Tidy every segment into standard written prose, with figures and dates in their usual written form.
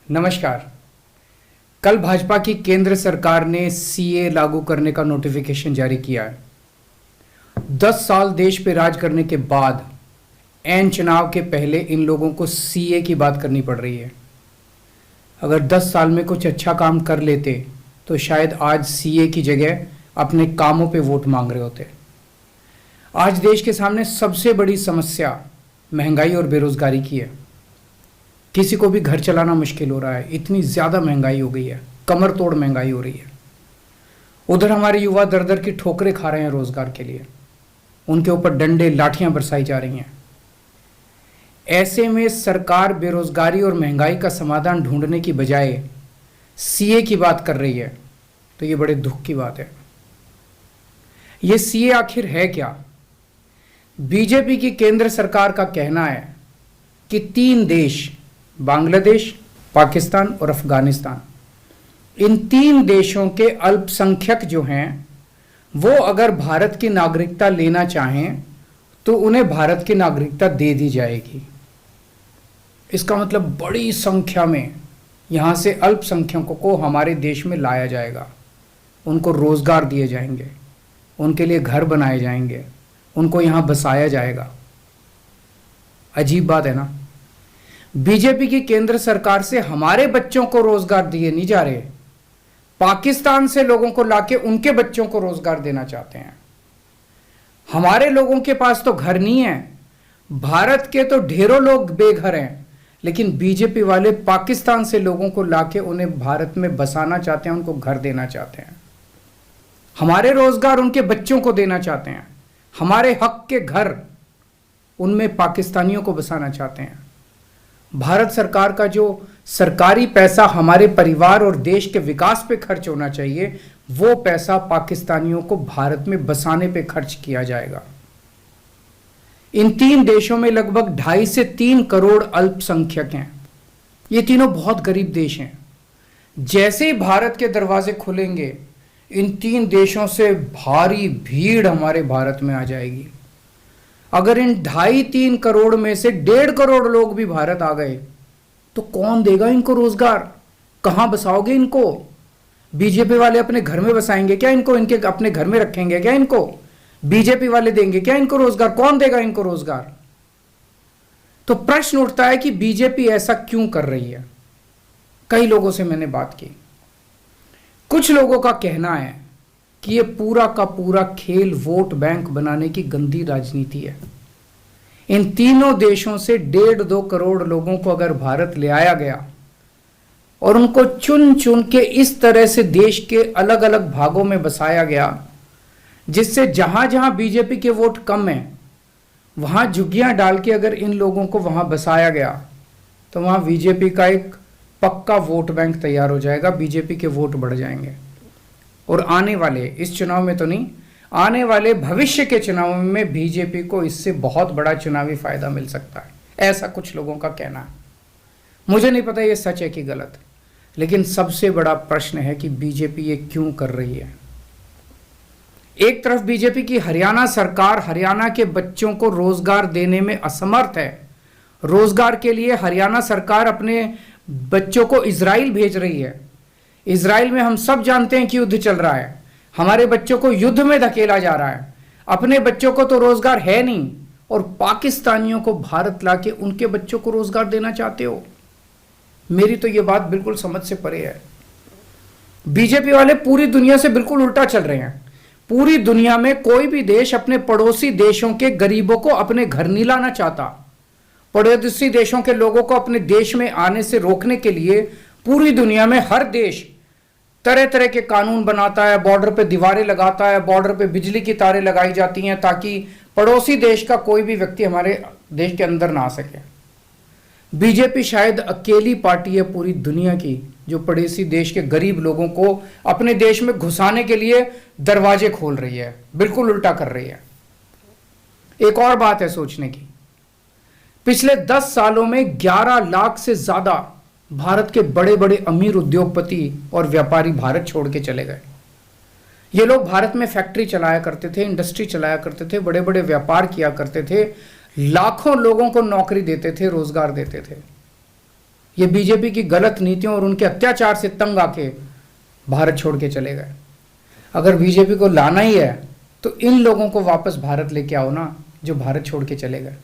नमस्कार। कल भाजपा की केंद्र सरकार ने सीए लागू करने का नोटिफिकेशन जारी किया है। 10 साल देश पे राज करने के बाद ऐन चुनाव के पहले इन लोगों को सीए की बात करनी पड़ रही है। अगर 10 साल में कुछ अच्छा काम कर लेते तो शायद आज सीए की जगह अपने कामों पे वोट मांग रहे होते। आज देश के सामने सबसे बड़ी समस्या महंगाई और बेरोजगारी की है। किसी को भी घर चलाना मुश्किल हो रहा है, इतनी ज़्यादा महंगाई हो गई है, कमर तोड़ महंगाई हो रही है। उधर हमारे युवा दर दर की ठोकरें खा रहे हैं रोजगार के लिए, उनके ऊपर डंडे लाठियां बरसाई जा रही हैं। ऐसे में सरकार बेरोजगारी और महंगाई का समाधान ढूंढने की बजाय सीए की बात कर रही है, तो ये बड़े दुख की बात है। ये सीए आखिर है क्या? बीजेपी की केंद्र सरकार का कहना है कि 3 देश, बांग्लादेश, पाकिस्तान और अफगानिस्तान, इन 3 देशों के अल्पसंख्यक जो हैं वो अगर भारत की नागरिकता लेना चाहें तो उन्हें भारत की नागरिकता दे दी जाएगी। इसका मतलब बड़ी संख्या में यहाँ से अल्पसंख्यकों को हमारे देश में लाया जाएगा, उनको रोजगार दिए जाएंगे, उनके लिए घर बनाए जाएंगे, उनको यहाँ बसाया जाएगा। अजीब बात है ना। बीजेपी की केंद्र सरकार से हमारे बच्चों को रोजगार दिए नहीं जा रहे, पाकिस्तान से लोगों को लाके उनके बच्चों को रोजगार देना चाहते हैं। हमारे लोगों के पास तो घर नहीं है, भारत के तो ढेरों लोग बेघर हैं, लेकिन बीजेपी वाले पाकिस्तान से लोगों को लाके उन्हें भारत में बसाना चाहते हैं, उनको घर देना चाहते हैं। हमारे रोजगार उनके बच्चों को देना चाहते हैं, हमारे हक के घर उनमें पाकिस्तानियों को बसाना चाहते हैं। भारत सरकार का जो सरकारी पैसा हमारे परिवार और देश के विकास पे खर्च होना चाहिए, वो पैसा पाकिस्तानियों को भारत में बसाने पे खर्च किया जाएगा। इन 3 देशों में लगभग 2.5 से 3 करोड़ अल्पसंख्यक हैं। ये तीनों बहुत गरीब देश हैं। जैसे ही भारत के दरवाजे खुलेंगे, इन 3 देशों से भारी भीड़ हमारे भारत में आ जाएगी। अगर इन 2.5-3 करोड़ में से 1.5 करोड़ लोग भी भारत आ गए तो कौन देगा इनको रोजगार? कहां बसाओगे इनको? बीजेपी वाले अपने घर में बसाएंगे क्या इनको? इनके अपने घर में रखेंगे क्या इनको? बीजेपी वाले देंगे क्या इनको रोजगार? कौन देगा इनको रोजगार? तो प्रश्न उठता है कि बीजेपी ऐसा क्यों कर रही है। कई लोगों से मैंने बात की, कुछ लोगों का कहना है कि ये पूरा का पूरा खेल वोट बैंक बनाने की गंदी राजनीति है। इन तीनों देशों से 1.5-2 करोड़ लोगों को अगर भारत ले आया गया और उनको चुन चुन के इस तरह से देश के अलग अलग भागों में बसाया गया, जिससे जहां जहां बीजेपी के वोट कम हैं वहां झुग्गियां डाल के अगर इन लोगों को वहां बसाया गया तो वहां बीजेपी का एक पक्का वोट बैंक तैयार हो जाएगा, बीजेपी के वोट बढ़ जाएंगे। और आने वाले इस चुनाव में तो नहीं, आने वाले भविष्य के चुनाव में बीजेपी को इससे बहुत बड़ा चुनावी फायदा मिल सकता है, ऐसा कुछ लोगों का कहना है। मुझे नहीं पता ये सच है कि गलत, लेकिन सबसे बड़ा प्रश्न है कि बीजेपी ये क्यों कर रही है। एक तरफ बीजेपी की हरियाणा सरकार हरियाणा के बच्चों को रोजगार देने में असमर्थ है। रोजगार के लिए हरियाणा सरकार अपने बच्चों को इजराइल भेज रही है। इजराइल में हम सब जानते हैं कि युद्ध चल रहा है, हमारे बच्चों को युद्ध में धकेला जा रहा है। अपने बच्चों को तो रोजगार है नहीं और पाकिस्तानियों को भारत लाके उनके बच्चों को रोजगार देना चाहते हो। मेरी तो ये बात बिल्कुल समझ से परे है। बीजेपी वाले पूरी दुनिया से बिल्कुल उल्टा चल रहे हैं। पूरी दुनिया में कोई भी देश अपने पड़ोसी देशों के गरीबों को अपने घर नहीं लाना चाहता। पड़ोसी देशों के लोगों को अपने देश में आने से रोकने के लिए पूरी दुनिया में हर देश तरह तरह के कानून बनाता है, बॉर्डर पे दीवारें लगाता है, बॉर्डर पे बिजली की तारें लगाई जाती हैं ताकि पड़ोसी देश का कोई भी व्यक्ति हमारे देश के अंदर ना आ सके। बीजेपी शायद अकेली पार्टी है पूरी दुनिया की जो पड़ोसी देश के गरीब लोगों को अपने देश में घुसाने के लिए दरवाजे खोल रही है, बिल्कुल उल्टा कर रही है। एक और बात है सोचने की, पिछले 10 सालों में 11 लाख से ज्यादा भारत के बड़े बड़े अमीर उद्योगपति और व्यापारी भारत छोड़ के चले गए। ये लोग भारत में फैक्ट्री चलाया करते थे, इंडस्ट्री चलाया करते थे, बड़े बड़े व्यापार किया करते थे, लाखों लोगों को नौकरी देते थे, रोजगार देते थे। ये बीजेपी की गलत नीतियों और उनके अत्याचार से तंग आके भारत छोड़ के चले गए। अगर बीजेपी को लाना ही है तो इन लोगों को वापस भारत लेके आओ ना, जो भारत छोड़ के चले गए।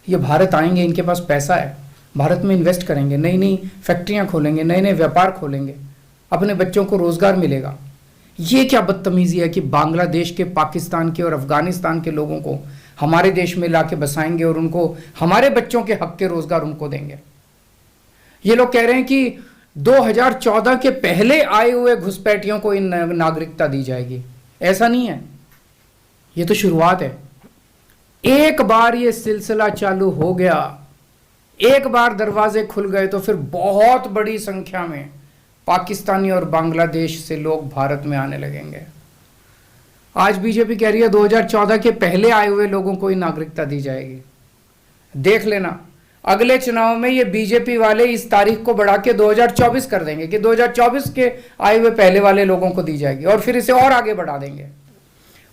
ये भारत आएंगे, इनके पास पैसा है, भारत में इन्वेस्ट करेंगे, नई नई फैक्ट्रियां खोलेंगे, नए नए व्यापार खोलेंगे, अपने बच्चों को रोजगार मिलेगा। ये क्या बदतमीजी है कि बांग्लादेश के, पाकिस्तान के और अफगानिस्तान के लोगों को हमारे देश में लाके बसाएंगे और उनको हमारे बच्चों के हक के रोजगार उनको देंगे। ये लोग कह रहे हैं कि 2014 के पहले आए हुए घुसपैठियों को इन नागरिकता दी जाएगी। ऐसा नहीं है, ये तो शुरुआत है। एक बार ये सिलसिला चालू हो गया, एक बार दरवाजे खुल गए तो फिर बहुत बड़ी संख्या में पाकिस्तानी और बांग्लादेश से लोग भारत में आने लगेंगे। आज बीजेपी कह रही है 2014 के पहले आए हुए लोगों को ही नागरिकता दी जाएगी। देख लेना, अगले चुनाव में ये बीजेपी वाले इस तारीख को बढ़ा के 2024 कर देंगे कि 2024 के आए हुए पहले वाले लोगों को दी जाएगी, और फिर इसे और आगे बढ़ा देंगे।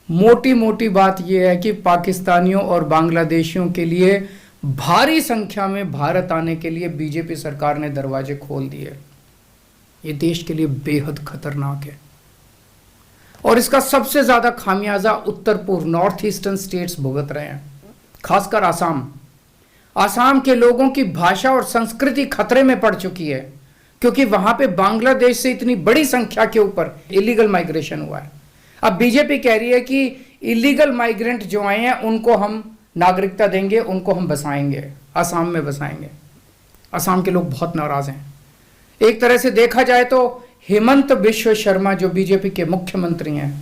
मोटी मोटी बात यह है कि पाकिस्तानियों और बांग्लादेशियों के लिए भारी संख्या में भारत आने के लिए बीजेपी सरकार ने दरवाजे खोल दिए। ये देश के लिए बेहद खतरनाक है, और इसका सबसे ज्यादा खामियाजा उत्तर पूर्व, नॉर्थ ईस्टर्न स्टेट्स भुगत रहे हैं, खासकर आसाम। आसाम के लोगों की भाषा और संस्कृति खतरे में पड़ चुकी है, क्योंकि वहां पे बांग्लादेश से इतनी बड़ी संख्या के ऊपर इलीगल माइग्रेशन हुआ है। अब बीजेपी कह रही है कि इलीगल माइग्रेंट जो आए हैं उनको हम नागरिकता देंगे, उनको हम बसाएंगे, आसाम में बसाएंगे। आसाम के लोग बहुत नाराज हैं। एक तरह से देखा जाए तो हेमंत बिश्व शर्मा जो बीजेपी के मुख्यमंत्री हैं,